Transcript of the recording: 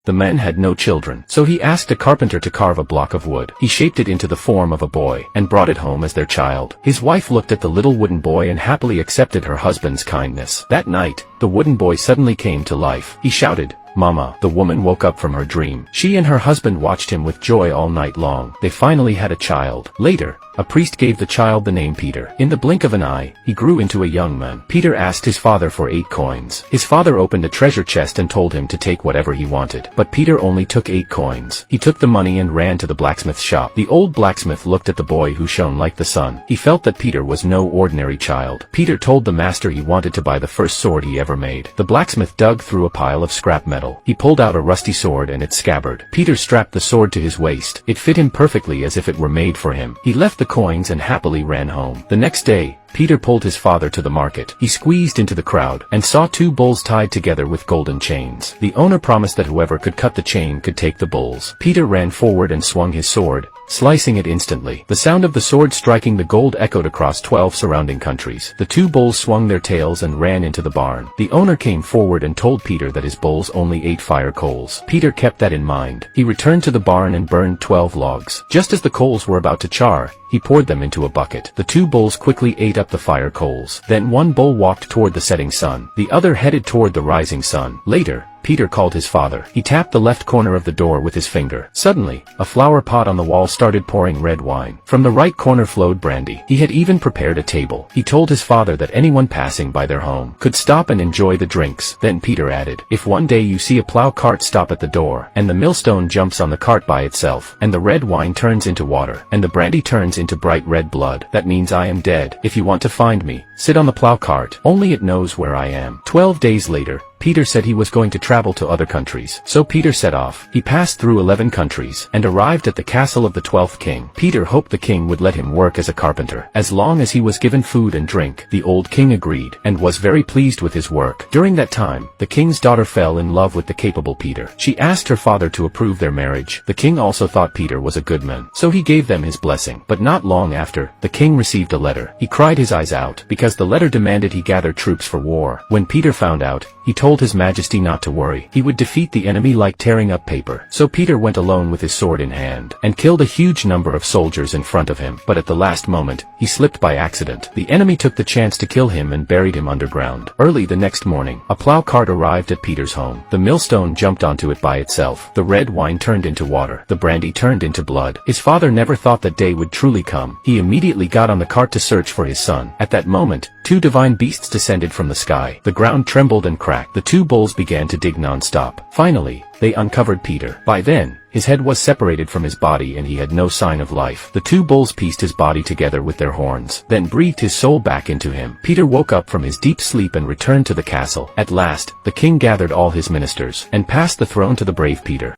The man had no children, so he asked a carpenter to carve a block of wood. He shaped it into the form of a boy, and brought it home as their child. His wife looked at the little wooden boy and happily accepted her husband's kindness. That night, the wooden boy suddenly came to life. He shouted, "Mama!" The woman woke up from her dream. She and her husband watched him with joy all night long. They finally had a child. Later, a priest gave the child the name Peter. In the blink of an eye, he grew into a young man. Peter asked his father for 8 coins. His father opened a treasure chest and told him to take whatever he wanted. But Peter only took 8 coins. He took the money and ran to the blacksmith's shop. The old blacksmith looked at the boy who shone like the sun. He felt that Peter was no ordinary child. Peter told the master he wanted to buy the first sword he ever made. The blacksmith dug through a pile of scrap metal. He pulled out a rusty sword and its scabbard. Peter strapped the sword to his waist. It fit him perfectly as if it were made for him. He left the coins and happily ran home. The next day, Peter pulled his father to the market. He squeezed into the crowd and saw 2 bulls tied together with golden chains. The owner promised that whoever could cut the chain could take the bulls. Peter ran forward and swung his sword, slicing it instantly. The sound of the sword striking the gold echoed across 12 surrounding countries. The 2 bulls swung their tails and ran into the barn. The owner came forward and told Peter that his bulls only ate fire coals. Peter kept that in mind. He returned to the barn and burned 12 logs. Just as the coals were about to char, he poured them into a bucket. The 2 bulls quickly ate up the fire coals. Then one bull walked toward the setting sun. The other headed toward the rising sun. Later, Peter called his father. He tapped the left corner of the door with his finger. Suddenly, a flower pot on the wall started pouring red wine. From the right corner flowed brandy. He had even prepared a table. He told his father that anyone passing by their home could stop and enjoy the drinks. Then Peter added, "If one day you see a plow cart stop at the door, and the millstone jumps on the cart by itself, and the red wine turns into water, and the brandy turns into bright red blood, that means I am dead. If you want to find me, sit on the plow cart. Only it knows where I am." 12 days later, Peter said he was going to travel to other countries. So Peter set off. He passed through 11 countries and arrived at the castle of the 12th king. Peter hoped the king would let him work as a carpenter, as long as he was given food and drink. The old king agreed and was very pleased with his work. During that time, the king's daughter fell in love with the capable Peter. She asked her father to approve their marriage. The king also thought Peter was a good man, so he gave them his blessing. But not long after, the king received a letter. He cried his eyes out, because the letter demanded he gather troops for war. When Peter found out, he told his majesty not to worry. He would defeat the enemy like tearing up paper. So Peter went alone with his sword in hand, and killed a huge number of soldiers in front of him. But at the last moment, he slipped by accident. The enemy took the chance to kill him and buried him underground. Early the next morning, a plow cart arrived at Peter's home. The millstone jumped onto it by itself. The red wine turned into water. The brandy turned into blood. His father never thought that day would truly come. He immediately got on the cart to search for his son. At that moment, 2 divine beasts descended from the sky. The ground trembled and cracked. The 2 bulls began to dig non-stop. Finally, they uncovered Peter. By then, his head was separated from his body and he had no sign of life. The 2 bulls pieced his body together with their horns, then breathed his soul back into him. Peter woke up from his deep sleep and returned to the castle. At last, the king gathered all his ministers and passed the throne to the brave Peter.